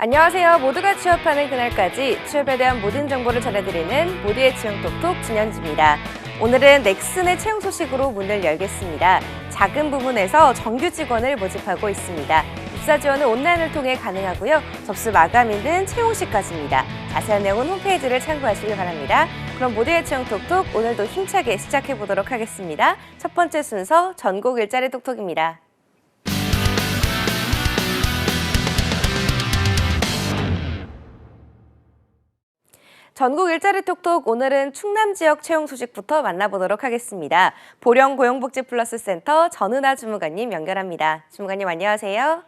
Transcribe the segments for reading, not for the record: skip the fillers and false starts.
안녕하세요. 모두가 취업하는 그날까지 취업에 대한 모든 정보를 전해드리는 모두의 채용 톡톡 진현지입니다. 오늘은 넥슨의 채용 소식으로 문을 열겠습니다. 작은 부문에서 정규 직원을 모집하고 있습니다. 입사 지원은 온라인을 통해 가능하고요. 접수 마감일은 채용시까지입니다. 자세한 내용은 홈페이지를 참고하시길 바랍니다. 그럼 모두의 채용 톡톡 오늘도 힘차게 시작해 보도록 하겠습니다. 첫 번째 순서 전국 일자리 톡톡입니다. 전국 일자리 톡톡 오늘은 충남 지역 채용 소식부터 만나보도록 하겠습니다. 보령 고용복지 플러스 센터 전은아 주무관님 연결합니다. 주무관님 안녕하세요.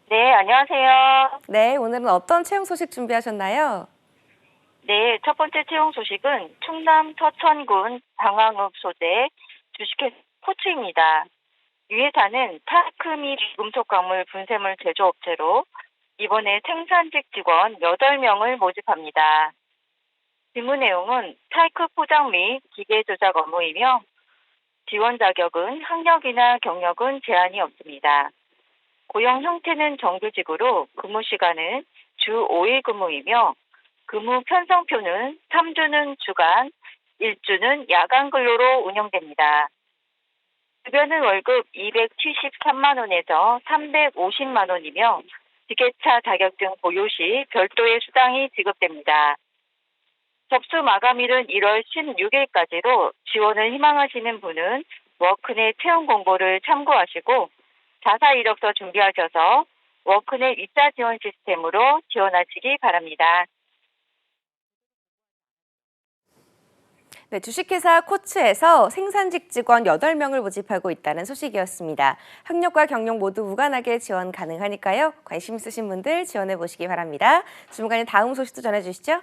네, 안녕하세요. 네, 오늘은 어떤 채용 소식 준비하셨나요? 네, 첫 번째 채용 소식은 충남 서천군 방황읍 소재 주식회사 코츠입니다. 이 회사는 타크 및 금속 광물 분쇄물 제조업체로 이번에 생산직 직원 8명을 모집합니다. 직무 내용은 타이크 포장 및 기계 조작 업무이며 지원 자격은 학력이나 경력은 제한이 없습니다. 고용 형태는 정규직으로 근무 시간은 주 5일 근무이며 근무 편성표는 3주는 주간, 1주는 야간 근로로 운영됩니다. 급여는 월급 273만 원에서 350만 원이며 지게차 자격증 보유 시 별도의 수당이 지급됩니다. 접수 마감일은 1월 16일까지로 지원을 희망하시는 분은 워크넷 채용 공고를 참고하시고 자사 이력서 준비하셔서 워크넷 입사 지원 시스템으로 지원하시기 바랍니다. 네, 주식회사 코츠에서 생산직 직원 8명을 모집하고 있다는 소식이었습니다. 학력과 경력 모두 무관하게 지원 가능하니까요. 관심 있으신 분들 지원해 보시기 바랍니다. 주무관님 다음 소식도 전해주시죠.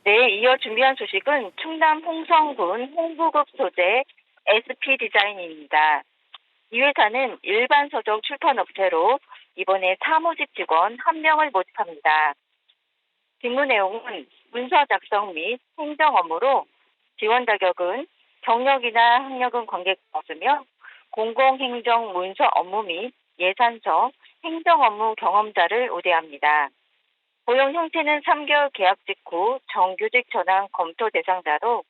네, 이어 준비한 소식은 충남 홍성군 홍부급 소재 SP 디자인입니다. 이 회사는 일반 서적 출판 업체로 이번에 사무직 직원 1명을 모집합니다. 직무 내용은 문서 작성 및 행정 업무로 지원 자격은 경력이나 학력은 관계가 없으며 공공행정 문서 업무 및 예산서, 행정 업무 경험자를 우대합니다. 고용 형태는 3개월 계약 직후 정규직 전환 검토 대상자로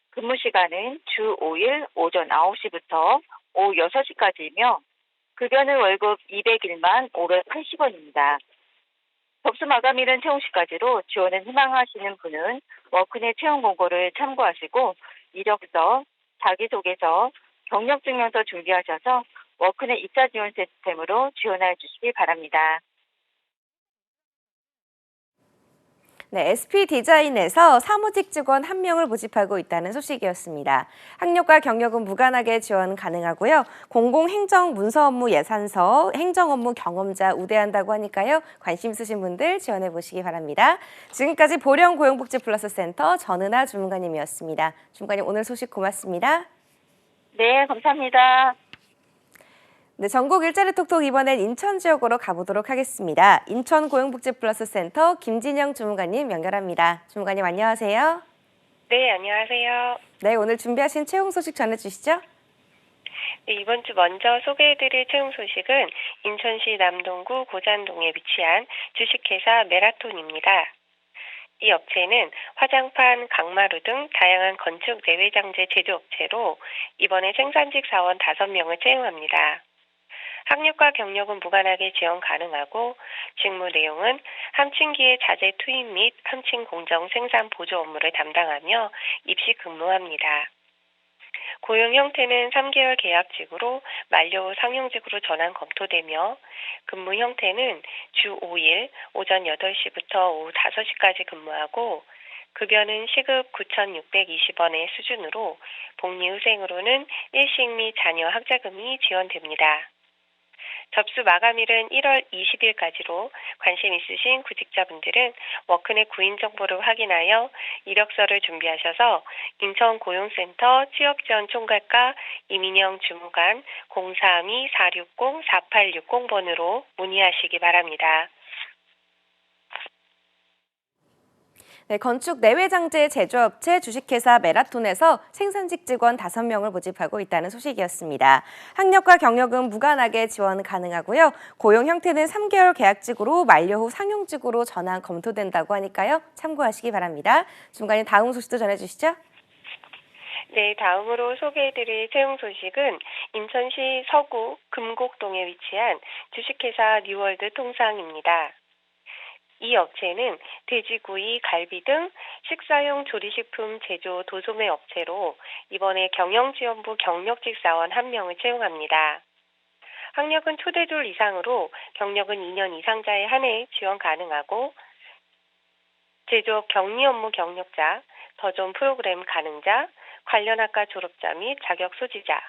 근무 시간은 주 5일 오전 9시부터 오후 6시까지이며 급여는 월급 201만 580원입니다. 접수 마감일은 채용시까지로 지원을 희망하시는 분은 워크넷 채용 공고를 참고하시고 이력서, 자기소개서, 경력증명서 준비하셔서 워크넷 입사 지원 시스템으로 지원해 주시기 바랍니다. 네, SP 디자인에서 사무직 직원 1명을 모집하고 있다는 소식이었습니다. 학력과 경력은 무관하게 지원 가능하고요. 공공행정 문서 업무 예산서, 행정 업무 경험자 우대한다고 하니까요. 관심 있으신 분들 지원해 보시기 바랍니다. 지금까지 보령 고용복지 플러스 센터 전은아 주무관님이었습니다. 주무관님 오늘 소식 고맙습니다. 네, 감사합니다. 네, 전국 일자리 톡톡 이번엔 인천 지역으로 가보도록 하겠습니다. 인천 고용복지 플러스 센터 김진영 주무관님 연결합니다. 주무관님 안녕하세요. 네, 안녕하세요. 네, 오늘 준비하신 채용 소식 전해주시죠. 네, 이번 주 먼저 소개해드릴 채용 소식은 인천시 남동구 고잔동에 위치한 주식회사 메라톤입니다. 이 업체는 화장판, 강마루 등 다양한 건축 내외장재 제조업체로 이번에 생산직 사원 5명을 채용합니다. 학력과 경력은 무관하게 지원 가능하고 직무 내용은 함층기의 자재 투입 및 함층 공정 생산 보조 업무를 담당하며 입시 근무합니다. 고용 형태는 3개월 계약직으로 만료 후 상용직으로 전환 검토되며 근무 형태는 주 5일 오전 8시부터 오후 5시까지 근무하고 급여는 시급 9,620원의 수준으로 복리후생으로는 일식 및 자녀 학자금이 지원됩니다. 접수 마감일은 1월 20일까지로 관심 있으신 구직자분들은 워크넷 구인 정보를 확인하여 이력서를 준비하셔서 인천고용센터 취업지원총괄과 이민영 주무관 032-460-4860번으로 문의하시기 바랍니다. 네, 건축 내외장재 제조업체 주식회사 메라톤에서 생산직 직원 5명을 모집하고 있다는 소식이었습니다. 학력과 경력은 무관하게 지원 가능하고요. 고용 형태는 3개월 계약직으로 만료 후 상용직으로 전환 검토된다고 하니까요. 참고하시기 바랍니다. 중간에 다음 소식도 전해주시죠. 네, 다음으로 소개해드릴 채용 소식은 인천시 서구 금곡동에 위치한 주식회사 뉴월드 통상입니다. 이 업체는 돼지구이, 갈비 등 식사용 조리식품 제조 도소매 업체로 이번에 경영지원부 경력직 사원 1명을 채용합니다. 학력은 초대졸 이상으로 경력은 2년 이상자에 한해 지원 가능하고 제조업 격리 업무 경력자, 더존 프로그램 가능자, 관련 학과 졸업자 및 자격 소지자,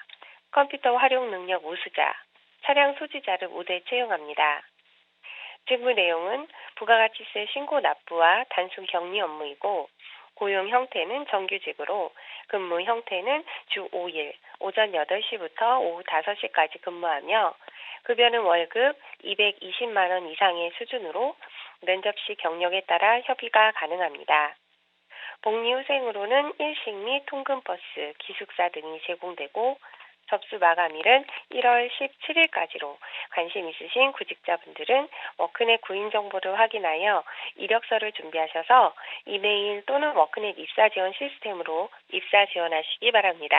컴퓨터 활용 능력 우수자, 차량 소지자를 우대 채용합니다. 직무 내용은 부가가치세 신고 납부와 단순 격리 업무이고 고용 형태는 정규직으로 근무 형태는 주 5일 오전 8시부터 오후 5시까지 근무하며 급여는 월급 220만 원 이상의 수준으로 면접 시 경력에 따라 협의가 가능합니다. 복리후생으로는 일식 및 통근버스, 기숙사 등이 제공되고 접수 마감일은 1월 17일까지로 관심 있으신 구직자분들은 워크넷 구인 정보를 확인하여 이력서를 준비하셔서 이메일 또는 워크넷 입사 지원 시스템으로 입사 지원하시기 바랍니다.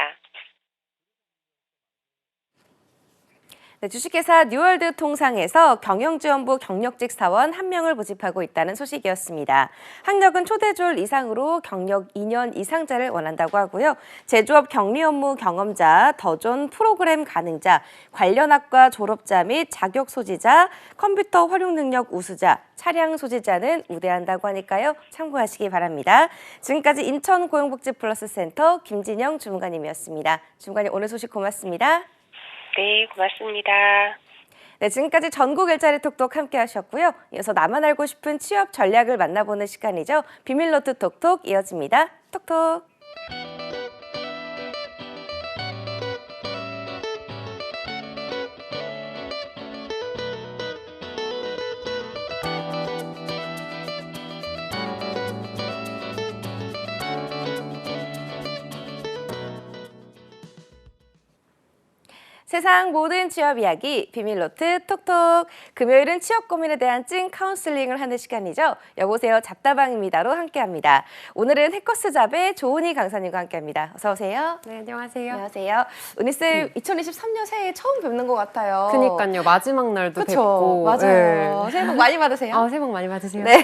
네, 주식회사 뉴월드 통상에서 경영지원부 경력직 사원 1명을 모집하고 있다는 소식이었습니다. 학력은 초대졸 이상으로 경력 2년 이상자를 원한다고 하고요. 제조업 격리 업무 경험자, 더존 프로그램 가능자, 관련 학과 졸업자 및 자격 소지자, 컴퓨터 활용 능력 우수자, 차량 소지자는 우대한다고 하니까요. 참고하시기 바랍니다. 지금까지 인천고용복지플러스센터 김진영 주무관님이었습니다. 주무관님 오늘 소식 고맙습니다. 네, 고맙습니다. 네, 지금까지 전국 일자리 톡톡 함께 하셨고요. 이어서 나만 알고 싶은 취업 전략을 만나보는 시간이죠. 비밀노트 톡톡 이어집니다. 톡톡. 세상 모든 취업 이야기 비밀노트 톡톡. 금요일은 취업 고민에 대한 찐 카운슬링을 하는 시간이죠. 여보세요 잡다방입니다로 함께합니다. 오늘은 해커스 잡의 조은희 강사님과 함께합니다. 어서 오세요. 네, 안녕하세요. 안녕하세요. 은희쌤 2023년 새해 처음 뵙는 것 같아요. 그니까요. 마지막 날도 그쵸? 뵙고. 맞아요. 네. 새해 복 많이 받으세요. 새해 복 많이 받으세요. 네.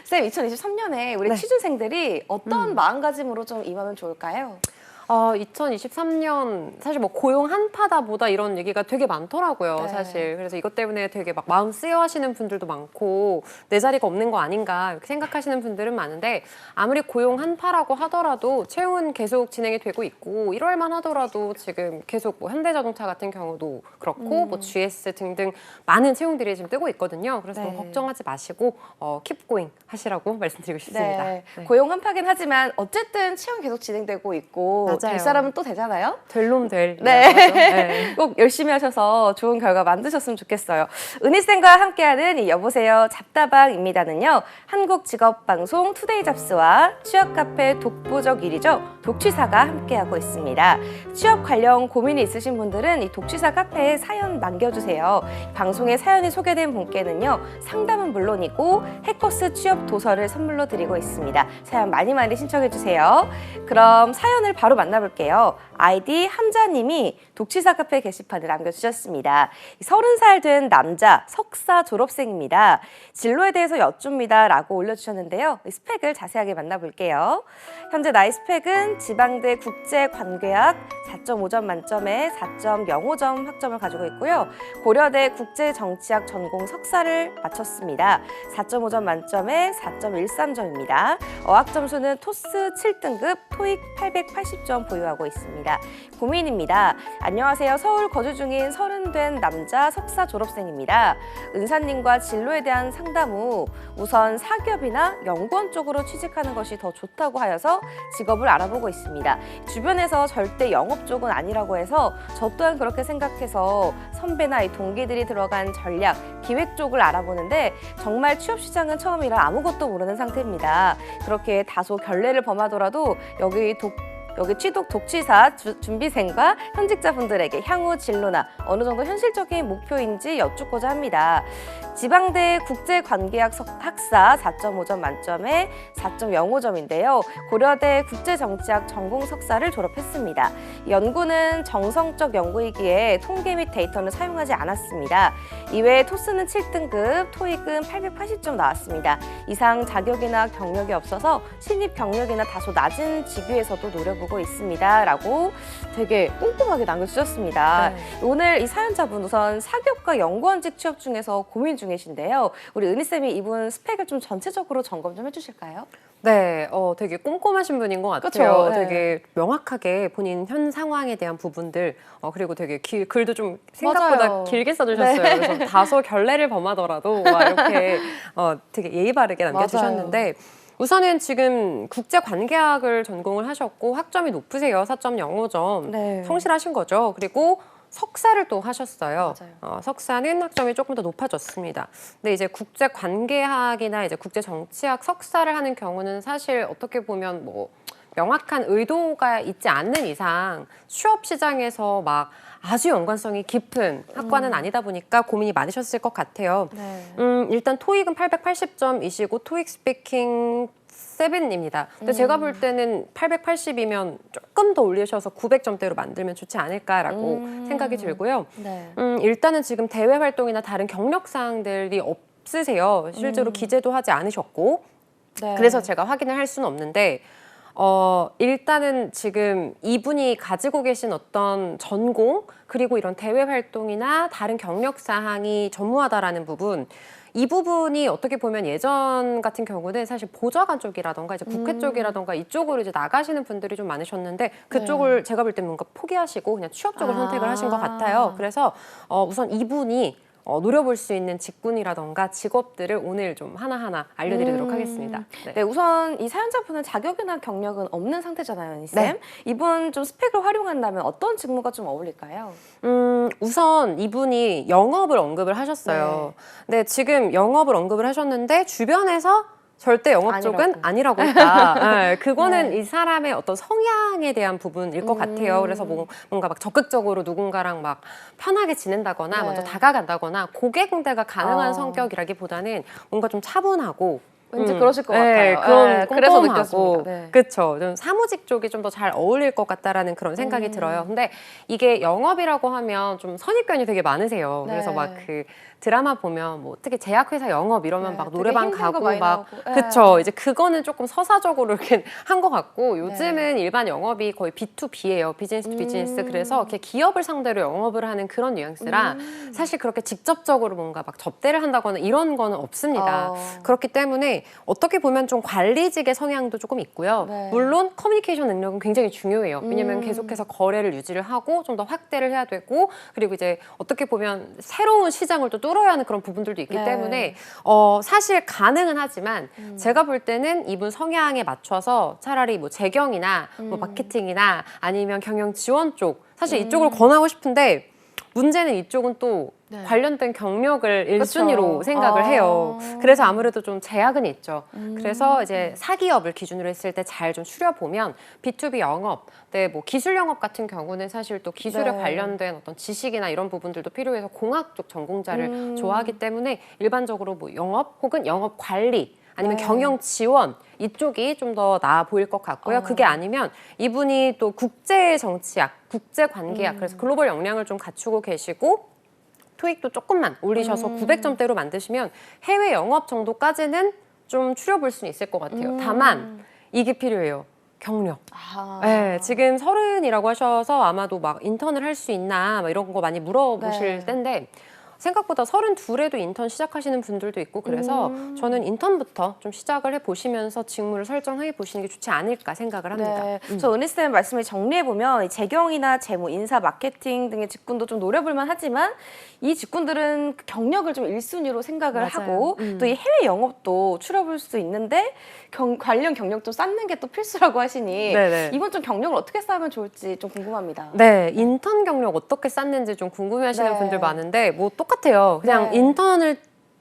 쌤 2023년에 우리 네. 취준생들이 어떤 마음가짐으로 좀 임하면 좋을까요? 2023년 사실 뭐 고용 한파다보다 이런 얘기가 되게 많더라고요. 네. 사실. 그래서 이것 때문에 되게 막 마음 쓰여하시는 분들도 많고 내 자리가 없는 거 아닌가 이렇게 생각하시는 분들은 많은데 아무리 고용 한파라고 하더라도 채용은 계속 진행이 되고 있고 1월만 하더라도 지금 계속 뭐 현대자동차 같은 경우도 그렇고 뭐 GS 등등 많은 채용들이 지금 뜨고 있거든요. 그래서 네. 너무 걱정하지 마시고 keep going 하시라고 말씀드리고 싶습니다. 네. 네. 고용 한파긴 하지만 어쨌든 채용 계속 진행되고 있고 맞아요. 될 사람은 또 되잖아요. 될 놈 될. 네. 네. 꼭 열심히 하셔서 좋은 결과 만드셨으면 좋겠어요. 은희쌤과 함께하는 이 여보세요 잡다방입니다는요. 한국직업방송 투데이 잡스와 취업카페 독보적 일이죠. 독취사가 함께하고 있습니다. 취업 관련 고민이 있으신 분들은 이 독취사 카페에 사연 남겨주세요. 방송에 사연이 소개된 분께는요. 상담은 물론이고 해커스 취업 도서를 선물로 드리고 있습니다. 사연 많이 신청해주세요. 그럼 사연을 바로 만나볼게요. 아이디 함자님이 독취사 카페 게시판에 남겨주셨습니다. 30살 된 남자 석사 졸업생입니다. 진로에 대해서 여쭙니다 라고 올려주셨는데요. 스펙을 자세하게 만나볼게요. 현재 나이 스펙은 지방대 국제관계학 4.5점 만점에 4.05점 학점을 가지고 있고요. 고려대 국제정치학 전공 석사를 마쳤습니다. 4.5점 만점에 4.13점입니다. 어학 점수는 토스 7등급, 토익 880점 보유하고 있습니다. 고민입니다. 안녕하세요. 서울 거주 중인 30된 남자 석사 졸업생입니다. 은사님과 진로에 대한 상담 후 우선 사기업이나 연구원 쪽으로 취직하는 것이 더 좋다고 하여서 직업을 알아보고 있습니다. 주변에서 절대 영업 쪽은 아니라고 해서 저 또한 그렇게 생각해서 선배나 동기들이 들어간 전략, 기획 쪽을 알아보는데 정말 취업 시장은 처음이라 아무것도 모르는 상태입니다. 그렇게 다소 결례를 범하더라도 여기 취득 독취사 준비생과 현직자분들에게 향후 진로나 어느 정도 현실적인 목표인지 여쭙고자 합니다. 지방대 국제관계학 학사 4.5점 만점에 4.05점인데요. 고려대 국제정치학 전공 석사를 졸업했습니다. 연구는 정성적 연구이기에 통계 및 데이터는 사용하지 않았습니다. 이외에 토스는 7등급, 토익은 880점 나왔습니다. 이상 자격이나 경력이 없어서 신입 경력이나 다소 낮은 직위에서도 노려보고 있습니다. 라고 되게 꼼꼼하게 남겨주셨습니다. 네. 오늘 이 사연자분 우선 사기업과 연구원직 취업 중에서 고민 중이신데요. 우리 은희쌤이 이분 스펙을 좀 전체적으로 점검 좀 해주실까요? 네, 되게 꼼꼼하신 분인 것 같아요. 그쵸? 네. 되게 명확하게 본인 현 상황에 대한 부분들, 그리고 되게 글도 좀 생각보다 맞아요. 길게 써주셨어요. 네. 그래서 다소 결례를 범하더라도 막 이렇게 되게 예의 바르게 남겨주셨는데, 우선은 지금 국제관계학을 전공을 하셨고 학점이 높으세요. 4.05점. 네. 성실하신 거죠. 그리고 석사를 또 하셨어요. 맞아요. 석사는 학점이 조금 더 높아졌습니다. 근데 이제 국제관계학이나 이제 국제정치학 석사를 하는 경우는 사실 어떻게 보면 뭐 명확한 의도가 있지 않는 이상 취업 시장에서 막 아주 연관성이 깊은 학과는 아니다 보니까 고민이 많으셨을 것 같아요. 네. 일단 토익은 880점이시고 토익 스피킹 7입니다. 근데 제가 볼 때는 880이면 조금 더 올리셔서 900점대로 만들면 좋지 않을까라고 생각이 들고요. 네. 일단은 지금 대외 활동이나 다른 경력 사항들이 없으세요. 실제로 기재도 하지 않으셨고. 네. 그래서 제가 확인을 할 수는 없는데 일단은 지금 이분이 가지고 계신 어떤 전공 그리고 이런 대외 활동이나 다른 경력 사항이 전무하다라는 부분 이 부분이 어떻게 보면 예전 같은 경우는 사실 보좌관 쪽이라던가 이제 국회 쪽이라던가 이쪽으로 이제 나가시는 분들이 좀 많으셨는데 그쪽을 제가 볼 때 뭔가 포기하시고 그냥 취업 쪽을 선택을 하신 것 같아요. 그래서 우선 이분이 노려볼 수 있는 직군이라던가 직업들을 오늘 좀 하나하나 알려드리도록 하겠습니다. 네. 네, 우선 이 사연자분은 자격이나 경력은 없는 상태잖아요, 은희쌤. 네. 이분 좀 스펙을 활용한다면 어떤 직무가 좀 어울릴까요? 우선 이분이 영업을 언급을 하셨어요. 근데 지금 영업을 언급을 하셨는데 주변에서 절대 영업 쪽은 아니라고 했다. 네, 그거는 이 사람의 어떤 성향에 대한 부분일 것 같아요. 그래서 뭔가 막 적극적으로 누군가랑 막 편하게 지낸다거나 네. 먼저 다가간다거나 고객 응대가 가능한 성격이라기보다는 뭔가 좀 차분하고 왠지 그러실 것 네, 같아요. 그런 그래서 꼼꼼하고 느꼈습니다. 네. 그렇죠. 좀 사무직 쪽이 좀 더 잘 어울릴 것 같다라는 그런 생각이 들어요. 근데 이게 영업이라고 하면 좀 선입견이 되게 많으세요. 네. 그래서 막 그 드라마 보면 뭐 특히 제약회사 영업 이러면 네, 막 되게 노래방 힘든 거 가고 많이 막 나오고. 네. 그쵸. 이제 그거는 조금 서사적으로 이렇게 한 것 같고 요즘은 일반 영업이 거의 B2B예요. 비즈니스 투 비즈니스. 그래서 이렇게 기업을 상대로 영업을 하는 그런 뉘앙스라 사실 그렇게 직접적으로 뭔가 막 접대를 한다거나 이런 거는 없습니다. 그렇기 때문에 어떻게 보면 좀 관리직의 성향도 조금 있고요. 네. 물론 커뮤니케이션 능력은 굉장히 중요해요. 왜냐면 계속해서 거래를 유지를 하고 좀 더 확대를 해야 되고 그리고 이제 어떻게 보면 새로운 시장을 또 뚫어야 하는 그런 부분들도 있기 네. 때문에 사실 가능은 하지만 제가 볼 때는 이분 성향에 맞춰서 차라리 뭐 재경이나 뭐 마케팅이나 아니면 경영 지원 쪽 사실 이쪽을 권하고 싶은데 문제는 이쪽은 또 관련된 경력을 1순위로 생각을 해요. 그래서 아무래도 좀 제약은 있죠. 그래서 이제 사기업을 기준으로 했을 때 잘 좀 추려보면 B2B 영업, 네, 뭐 기술 영업 같은 경우는 사실 또 기술에 관련된 어떤 지식이나 이런 부분들도 필요해서 공학 쪽 전공자를 좋아하기 때문에 일반적으로 뭐 영업 혹은 영업 관리 아니면 경영 지원 이쪽이 좀 더 나아 보일 것 같고요. 그게 아니면 이분이 또 국제 정치학, 국제 관계학 그래서 글로벌 역량을 좀 갖추고 계시고 토익도 조금만 올리셔서 900점대로 만드시면 해외 영업 정도까지는 좀 추려볼 수는 있을 것 같아요. 다만 이게 필요해요. 경력. 네, 지금 30이라고 하셔서 아마도 막 인턴을 할 수 있나 막 이런 거 많이 물어보실 때인데 생각보다 32에도 인턴 시작하시는 분들도 있고 그래서 저는 인턴부터 좀 시작을 해보시면서 직무를 설정해 보시는 게 좋지 않을까 생각을 합니다. 네. 저 은희쌤 말씀을 정리해보면 재경이나 재무, 인사, 마케팅 등의 직군도 좀 노려볼만 하지만 이 직군들은 경력을 좀 1순위로 생각을 맞아요. 하고 또 이 해외 영업도 추려볼 수 있는데 관련 경력 좀 쌓는 게 또 필수라고 하시니 네네. 이번 좀 경력을 어떻게 쌓으면 좋을지 좀 궁금합니다. 네, 인턴 경력 어떻게 쌓는지 좀 궁금해하시는 네. 분들 많은데 뭐 똑같아요. 그냥 네. 인턴을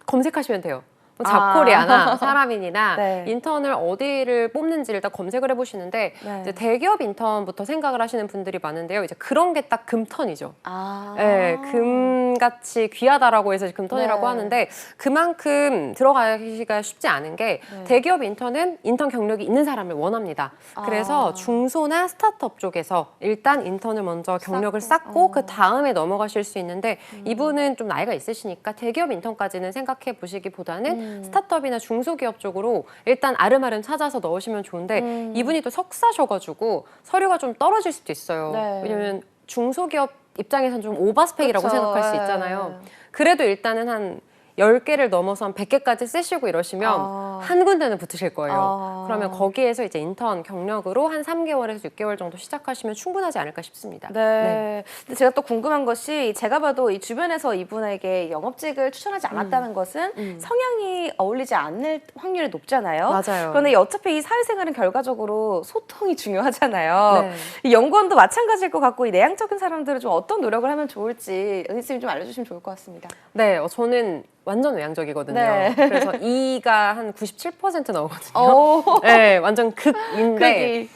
검색하시면 돼요. 뭐 아. 잡코리아나 사람인이나 네. 인턴을 어디를 뽑는지 일단 검색을 해보시는데 네. 이제 대기업 인턴부터 생각을 하시는 분들이 많은데요. 이제 그런 게 딱 금턴이죠. 아. 네, 금같이 귀하다라고 해서 금턴이라고 네. 하는데 그만큼 들어가기가 쉽지 않은 게 네. 대기업 인턴은 인턴 경력이 있는 사람을 원합니다. 그래서 아. 중소나 스타트업 쪽에서 일단 인턴을 먼저 경력을 쌓고 그 다음에 넘어가실 수 있는데 이분은 좀 나이가 있으시니까 대기업 인턴까지는 생각해 보시기보다는 스타트업이나 중소기업 쪽으로 일단 아름아름 찾아서 넣으시면 좋은데 이분이 또 석사셔가지고 서류가 좀 떨어질 수도 있어요. 네. 왜냐면 중소기업 입장에선 좀 오버스펙이라고 그쵸. 생각할 수 네. 있잖아요. 그래도 일단은 한 10개를 넘어서 한 100개까지 쓰시고 이러시면 아. 한 군데는 붙으실 거예요. 아. 그러면 거기에서 이제 인턴 경력으로 한 3개월에서 6개월 정도 시작하시면 충분하지 않을까 싶습니다. 네. 근데 제가 또 궁금한 것이 제가 봐도 이 주변에서 이분에게 영업직을 추천하지 않았다는 것은 성향이 어울리지 않을 확률이 높잖아요. 맞아요. 그런데 어차피 이 사회생활은 결과적으로 소통이 중요하잖아요. 네. 이 연구원도 마찬가지일 것 같고 이 내향적인 사람들은 좀 어떤 노력을 하면 좋을지 은희쌤이 좀 알려주시면 좋을 것 같습니다. 네, 저는 완전 외향적이거든요. 네. 그래서 E가 한 97% 나오거든요. 오. 네, 완전 극인데 그게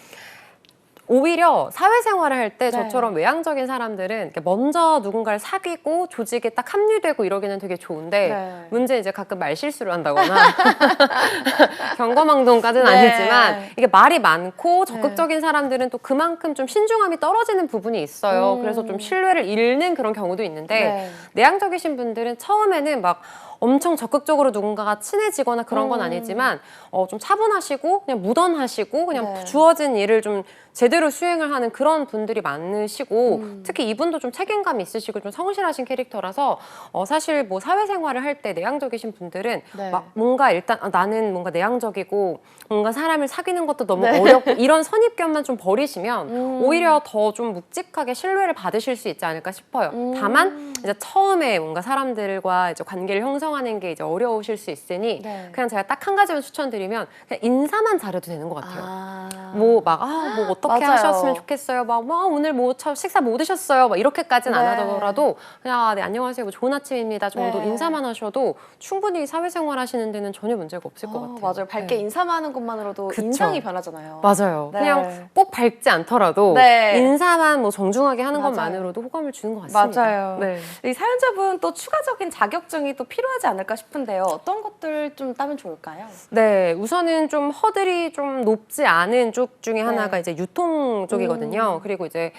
오히려 사회생활을 할 때 네. 저처럼 외향적인 사람들은 이렇게 먼저 누군가를 사귀고 조직에 딱 합류되고 이러기는 되게 좋은데 네. 문제는 이제 가끔 말실수를 한다거나 경거망동까지는 네. 아니지만 이게 말이 많고 적극적인 사람들은 또 그만큼 좀 신중함이 떨어지는 부분이 있어요. 그래서 좀 신뢰를 잃는 그런 경우도 있는데 네. 내향적이신 분들은 처음에는 막 엄청 적극적으로 누군가가 친해지거나 그런 건 아니지만 좀 차분하시고 그냥 무던하시고 그냥 네. 주어진 일을 좀 제대로 수행을 하는 그런 분들이 많으시고 특히 이분도 좀 책임감이 있으시고 좀 성실하신 캐릭터라서 사실 뭐 사회생활을 할 때 내향적이신 분들은 네. 막 뭔가 일단 나는 뭔가 내향적이고 뭔가 사람을 사귀는 것도 너무 어렵고 이런 선입견만 좀 버리시면 오히려 더 좀 묵직하게 신뢰를 받으실 수 있지 않을까 싶어요. 다만 이제 처음에 뭔가 사람들과 이제 관계를 형성하는 게 이제 어려우실 수 있으니 네. 그냥 제가 딱 한 가지만 추천드리면 그냥 인사만 잘해도 되는 것 같아요. 아. 뭐 어떻게 맞아요. 하셨으면 좋겠어요. 오늘 식사 뭐 드셨어요. 막 이렇게까지는 네. 안 하더라도 그냥 네, 안녕하세요. 뭐 좋은 아침입니다 정도 네. 인사만 하셔도 충분히 사회생활 하시는 데는 전혀 문제가 없을 것 같아요. 맞아요. 밝게 네. 인사만 하는 것만으로도 그쵸. 인상이 변하잖아요. 맞아요. 네. 그냥 꼭 밝지 않더라도 네. 인사만 뭐 정중하게 하는 맞아요. 것만으로도 호감을 주는 것 같습니다. 맞아요. 네. 이 사연자분 또 추가적인 자격증이 또 필요하지 않을까 싶은데요. 어떤 것들 좀 따면 좋을까요? 네, 우선은 좀 허들이 좀 높지 않은 쪽 중에 하나가 이제 유통 쪽이거든요. 그리고 이제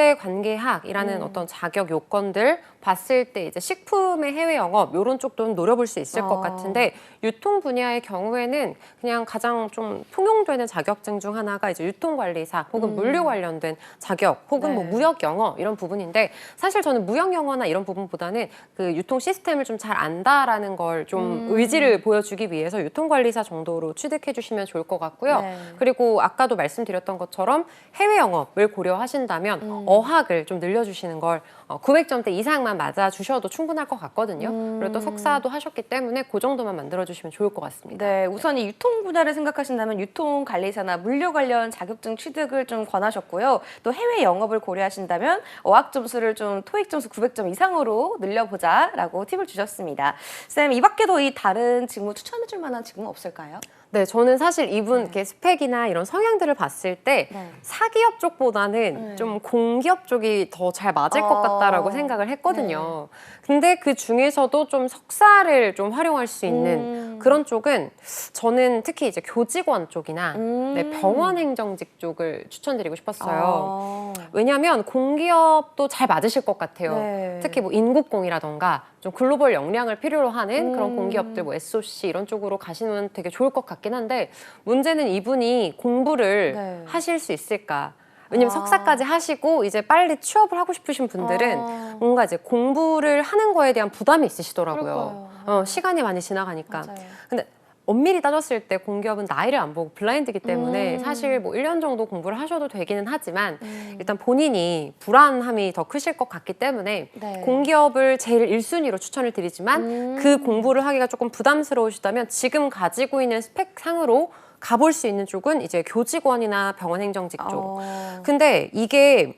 국제관계학이라는 어떤 자격 요건들 봤을 때 이제 식품의 해외 영업 이런 쪽도 노려볼 수 있을 것 같은데 유통 분야의 경우에는 그냥 가장 좀 통용되는 자격증 중 하나가 이제 유통관리사 혹은 물류 관련된 자격 혹은 뭐 네. 무역 영어 이런 부분인데 사실 저는 무역 영어나 이런 부분보다는 그 유통 시스템을 좀 잘 안다라는 걸 좀 의지를 보여주기 위해서 유통관리사 정도로 취득해 주시면 좋을 것 같고요. 네. 그리고 아까도 말씀드렸던 것처럼 해외 영업을 고려하신다면 어학을 좀 늘려주시는 걸 900점대 이상만 맞아주셔도 충분할 것 같거든요. 그리고 또 석사도 하셨기 때문에 그 정도만 만들어주시면 좋을 것 같습니다. 네, 우선 이 유통 분야를 생각하신다면 유통 관리사나 물류 관련 자격증 취득을 좀 권하셨고요. 또 해외 영업을 고려하신다면 어학 점수를 좀 토익 점수 900점 이상으로 늘려보자라고 팁을 주셨습니다. 쌤, 이 밖에도 이 다른 직무 추천해줄 만한 직무 없을까요? 네, 저는 사실 이분 이렇게 스펙이나 이런 성향들을 봤을 때 네. 사기업 쪽보다는 좀 공기업 쪽이 더 잘 맞을 것 같다라고 생각을 했거든요. 근데 그 중에서도 좀 석사를 좀 활용할 수 있는 그런 쪽은 저는 특히 이제 교직원 쪽이나 네, 병원 행정직 쪽을 추천드리고 싶었어요. 왜냐하면 공기업도 잘 맞으실 것 같아요. 네. 특히 뭐 인국공이라던가 좀 글로벌 역량을 필요로 하는 그런 공기업들, 뭐 SOC 이런 쪽으로 가시면 되게 좋을 것 같긴 한데 문제는 이분이 공부를 네. 하실 수 있을까? 왜냐면 석사까지 하시고 이제 빨리 취업을 하고 싶으신 분들은 뭔가 이제 공부를 하는 거에 대한 부담이 있으시더라고요. 시간이 많이 지나가니까. 맞아요. 근데 엄밀히 따졌을 때 공기업은 나이를 안 보고 블라인드이기 때문에 사실 뭐 1년 정도 공부를 하셔도 되기는 하지만 일단 본인이 불안함이 더 크실 것 같기 때문에 네. 공기업을 제일 1순위로 추천을 드리지만 그 공부를 하기가 조금 부담스러우시다면 지금 가지고 있는 스펙상으로 가볼 수 있는 쪽은 이제 교직원이나 병원 행정직 쪽. 근데 이게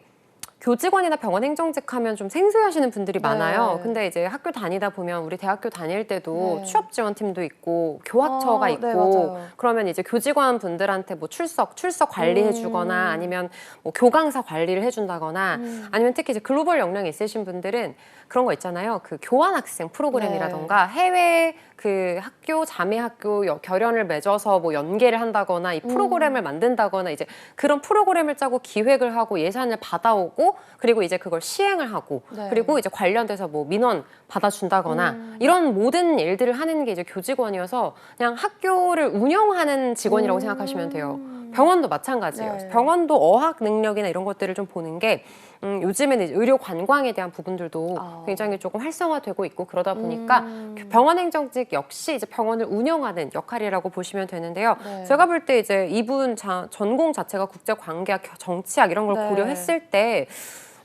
교직원이나 병원 행정직 하면 좀 생소하시는 분들이 많아요. 근데 이제 학교 다니다 보면 우리 대학교 다닐 때도 네. 취업 지원팀도 있고 교학처가 네, 있고 맞아요. 그러면 이제 교직원 분들한테 뭐 출석 관리해 주거나 아니면 뭐 교강사 관리를 해 준다거나 아니면 특히 이제 글로벌 역량이 있으신 분들은 그런 거 있잖아요. 그 교환 학생 프로그램이라던가 해외 그 학교 자매 학교 결연을 맺어서 뭐 연계를 한다거나 이 프로그램을 만든다거나 이제 그런 프로그램을 짜고 기획을 하고 예산을 받아오고 그리고 이제 그걸 시행을 하고 네. 그리고 이제 관련돼서 뭐 민원 받아준다거나 이런 모든 일들을 하는 게 이제 교직원이어서 그냥 학교를 운영하는 직원이라고 생각하시면 돼요. 병원도 마찬가지예요. 네. 병원도 어학 능력이나 이런 것들을 좀 보는 게 요즘에는 이제 의료 관광에 대한 부분들도 굉장히 조금 활성화되고 있고 그러다 보니까 병원 행정직 역시 이제 병원을 운영하는 역할이라고 보시면 되는데요. 네. 제가 볼 때 이제 이분 전공 자체가 국제 관계학, 정치학 이런 걸 네. 고려했을 때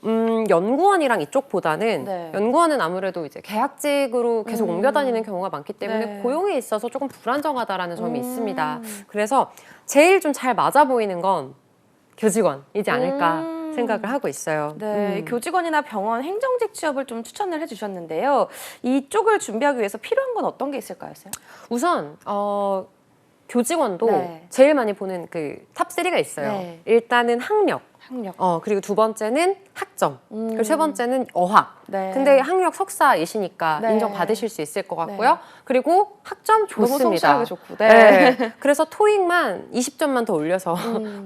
연구원이랑 이쪽보다는 네. 연구원은 아무래도 이제 계약직으로 계속 옮겨 다니는 경우가 많기 때문에 네. 고용에 있어서 조금 불안정하다라는 점이 있습니다. 그래서 제일 좀 잘 맞아 보이는 건 교직원이지 않을까 생각을 하고 있어요. 네, 교직원이나 병원 행정직 취업을 좀 추천을 해주셨는데요. 이쪽을 준비하기 위해서 필요한 건 어떤 게 있을까요, 쌤? 우선 교직원도 네. 제일 많이 보는 그 탑3가 있어요. 네. 일단은 학력. 학력. 그리고 두 번째는 학점. 그리고 세 번째는 어학. 네. 근데 학력 석사이시니까 네. 인정받으실 수 있을 것 같고요. 네. 그리고 학점 너무 좋습니다. 성실하게 좋고. 네. 네. 그래서 토익만 20점만 더 올려서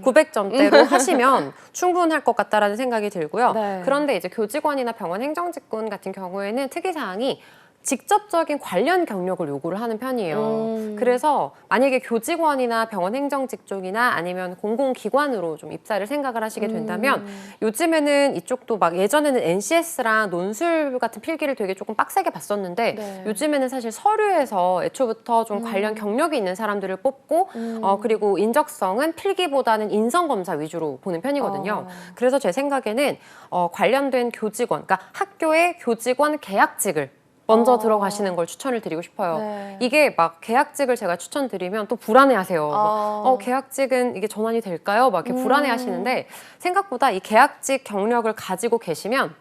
900점대로 하시면 충분할 것 같다라는 생각이 들고요. 네. 그런데 이제 교직원이나 병원 행정직군 같은 경우에는 특이사항이 직접적인 관련 경력을 요구를 하는 편이에요. 그래서 만약에 교직원이나 병원 행정직 쪽이나 아니면 공공기관으로 좀 입사를 생각을 하시게 된다면 요즘에는 이쪽도 막 예전에는 NCS랑 논술 같은 필기를 되게 조금 빡세게 봤었는데 네. 요즘에는 사실 서류에서 애초부터 좀 관련 경력이 있는 사람들을 뽑고 그리고 인적성은 필기보다는 인성검사 위주로 보는 편이거든요. 그래서 제 생각에는 관련된 교직원, 그러니까 학교의 교직원 계약직을 먼저 들어가시는 걸 추천을 드리고 싶어요. 네. 이게 막 계약직을 제가 추천드리면 또 불안해하세요. 막, 계약직은 이게 전환이 될까요? 막 이렇게 불안해하시는데 생각보다 이 계약직 경력을 가지고 계시면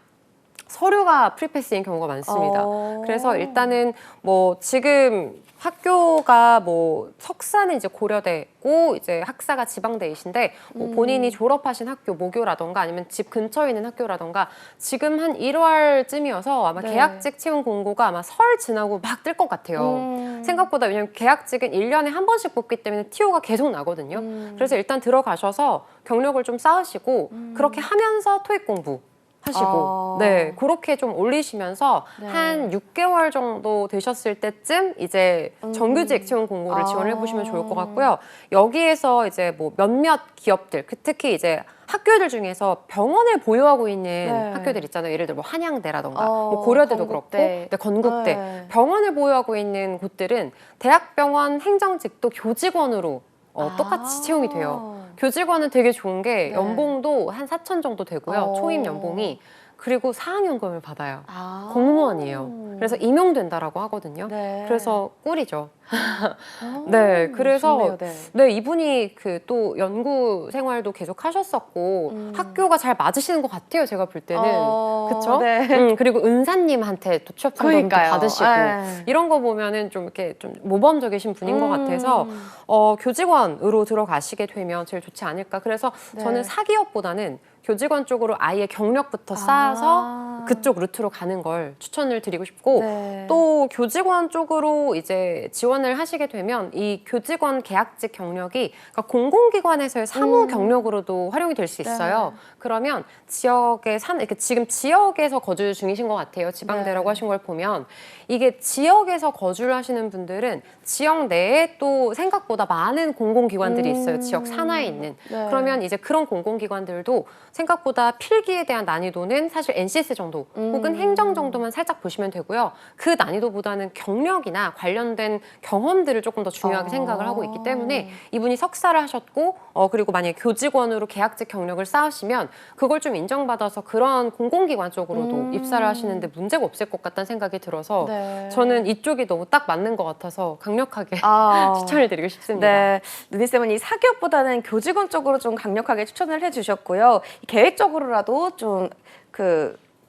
서류가 프리패스인 경우가 많습니다. 그래서 일단은 뭐 지금 학교가 뭐 석사는 이제 고려대고 이제 학사가 지방대이신데 뭐 본인이 졸업하신 학교 모교라던가 아니면 집 근처에 있는 학교라던가 지금 한 1월쯤이어서 아마 네. 계약직 채용 공고가 아마 설 지나고 막 뜰 것 같아요. 생각보다 왜냐면 계약직은 1년에 한 번씩 뽑기 때문에 TO가 계속 나거든요. 그래서 일단 들어가셔서 경력을 좀 쌓으시고 그렇게 하면서 토익 공부 하시고 네 그렇게 좀 올리시면서 네. 한 6개월 정도 되셨을 때쯤 이제 정규직 채용 공고를 지원해 보시면 좋을 것 같고요. 여기에서 이제 뭐 몇몇 기업들 특히 이제 학교들 중에서 병원을 보유하고 있는 네. 학교들 있잖아요. 예를 들어 뭐 한양대라던가 뭐 고려대도 건국대. 그렇고 네, 건국대 네. 병원을 보유하고 있는 곳들은 대학병원 행정직도 교직원으로 똑같이 채용이 돼요. 교직원은 되게 좋은 게 네. 연봉도 한 4천 정도 되고요. 초임 연봉이. 그리고 사학연금을 받아요. 아. 공무원이에요. 그래서 임용된다라고 하거든요. 네. 그래서 꿀이죠. 네, 그래서 좋네요, 네. 네 이분이 그 또 연구 생활도 계속 하셨었고 학교가 잘 맞으시는 것 같아요. 제가 볼 때는 그렇죠. 네. 그리고 은사님한테 또 취업 상담도 그러니까요. 받으시고 네. 이런 거 보면은 좀 이렇게 좀 모범적이신 분인 것 같아서 교직원으로 들어가시게 되면 제일 좋지 않을까. 그래서 네. 저는 사기업보다는 교직원 쪽으로 아예 경력부터 쌓아서 그쪽 루트로 가는 걸 추천을 드리고 싶고 네. 또 교직원 쪽으로 이제 지원을 하시게 되면 이 교직원 계약직 경력이 그러니까 공공기관에서의 사무 경력으로도 활용이 될 수 있어요. 그러면 지역에 이렇게 지금 지역에서 거주 중이신 것 같아요. 지방대라고 하신 걸 보면 이게 지역에서 거주를 하시는 분들은 지역 내에 또 생각보다 많은 공공기관들이 있어요. 지역 산하에 있는. 네. 그러면 이제 그런 공공기관들도 생각보다 필기에 대한 난이도는 사실 NCS 정도 혹은 행정 정도만 살짝 보시면 되고요. 그 난이도보다는 경력이나 관련된 경험들을 조금 더 중요하게 생각을 하고 있기 때문에 이분이 석사를 하셨고 그리고 만약에 교직원으로 계약직 경력을 쌓으시면 그걸 좀 인정받아서 그런 공공기관 쪽으로도 입사를 하시는데 문제가 없을 것 같다는 생각이 들어서 네. 저는 이쪽이 너무 딱 맞는 것 같아서 강력하게 추천을 드리고 싶습니다. 네, 누니쌤은 이 사기업보다는 교직원 쪽으로 좀 강력하게 추천을 해주셨고요. 계획적으로라도 좀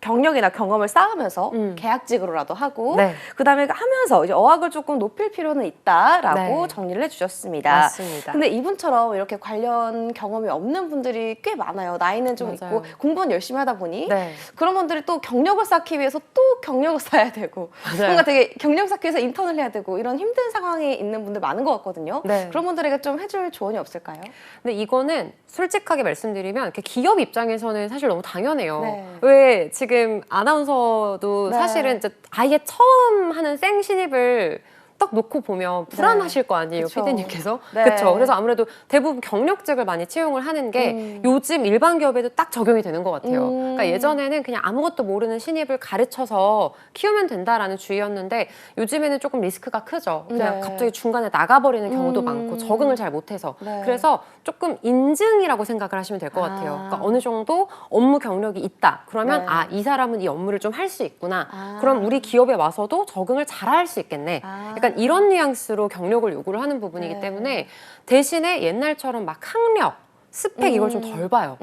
경력이나 경험을 쌓으면서 계약직으로라도 하고 네. 그다음에 하면서 이제 어학을 조금 높일 필요는 있다라고 네. 정리를 해주셨습니다. 맞습니다. 근데 이분처럼 이렇게 관련 경험이 없는 분들이 꽤 많아요. 나이는 좀 맞아요. 있고 공부는 열심히 하다 보니 네. 그런 분들이 또 경력을 쌓기 위해서 또 경력을 쌓아야 되고 맞아요. 뭔가 되게 경력 쌓기 위해서 인턴을 해야 되고 이런 힘든 상황에 있는 분들 많은 것 같거든요. 네. 그런 분들에게 좀 해줄 조언이 없을까요? 근데 이거는 솔직하게 말씀드리면 이렇게 기업 입장에서는 사실 너무 당연해요. 네. 왜 지금 아나운서도 네. 사실은 이제 아예 처음 하는 생신입을 딱 놓고 보면 불안하실 거 아니에요, 그쵸. 피디님께서. 네. 그렇죠. 그래서 아무래도 대부분 경력직을 많이 채용을 하는 게 요즘 일반 기업에도 딱 적용이 되는 것 같아요. 그러니까 예전에는 그냥 아무것도 모르는 신입을 가르쳐서 키우면 된다라는 주의였는데 요즘에는 조금 리스크가 크죠. 그냥 네. 갑자기 중간에 나가버리는 경우도 많고 적응을 잘 못해서. 네. 그래서 조금 인증이라고 생각을 하시면 될 것 같아요. 그러니까 어느 정도 업무 경력이 있다. 그러면 네. 이 사람은 이 업무를 좀 할 수 있구나. 아. 그럼 우리 기업에 와서도 적응을 잘 할 수 있겠네. 약간 이런 뉘앙스로 경력을 요구를 하는 부분이기 네. 때문에 대신에 옛날처럼 막 학력, 스펙 이걸 좀 덜 봐요.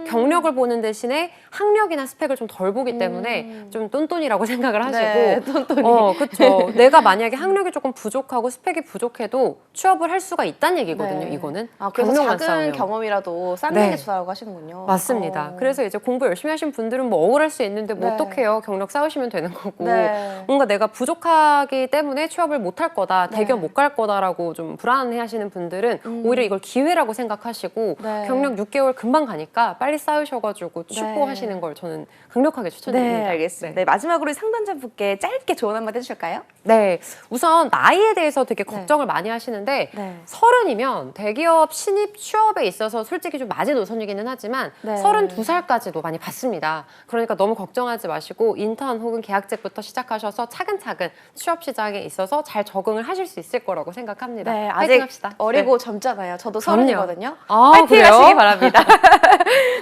경력을 보는 대신에 학력이나 스펙을 좀 덜 보기 때문에 좀 똔똔이라고 생각을 하시고 네, 똔똔이. 그렇죠. 내가 만약에 학력이 조금 부족하고 스펙이 부족해도 취업을 할 수가 있다는 얘기거든요. 네. 이거는 그래서 경력만 작은 쌓으면. 경험이라도 쌓는 네. 게 좋다고 하시는군요. 맞습니다. 그래서 이제 공부 열심히 하신 분들은 뭐 억울할 수 있는데 뭐 네. 어떡해요. 경력 쌓으시면 되는 거고 네. 뭔가 내가 부족하기 때문에 취업을 못 할 거다. 네. 대기업 못 갈 거다라고 좀 불안해 하시는 분들은 오히려 이걸 기회라고 생각하시고 네. 경력 6개월 금방 가니까 빨리 쌓으셔가지고 축구하시는 걸 저는 강력하게 추천드립니다. 네, 알겠습니다. 네, 마지막으로 상담자분께 짧게 조언 한번 해주실까요? 네, 우선 나이에 대해서 되게 걱정을 많이 하시는데 네. 30이면 대기업 신입 취업에 있어서 솔직히 좀 마지노선이기는 하지만 네. 32살까지도 많이 받습니다. 그러니까 너무 걱정하지 마시고 인턴 혹은 계약직부터 시작하셔서 차근차근 취업 시장에 있어서 잘 적응을 하실 수 있을 거라고 생각합니다. 네, 파이팅 아직 합시다. 어리고 네. 젊잖아요. 저도 그럼요. 30이거든요. 아, 파이팅 그래요? 하시기 바랍니다.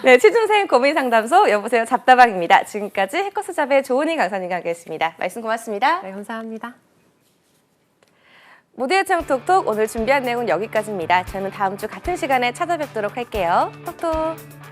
네, 취준생 고민 상담소 여보세요 잡다방입니다. 지금까지 해커스잡의 조은희 강사님과 함께했습니다. 말씀 고맙습니다. 네, 감사합니다. 모두의 체험 톡톡 오늘 준비한 내용은 여기까지입니다. 저는 다음 주 같은 시간에 찾아뵙도록 할게요. 톡톡.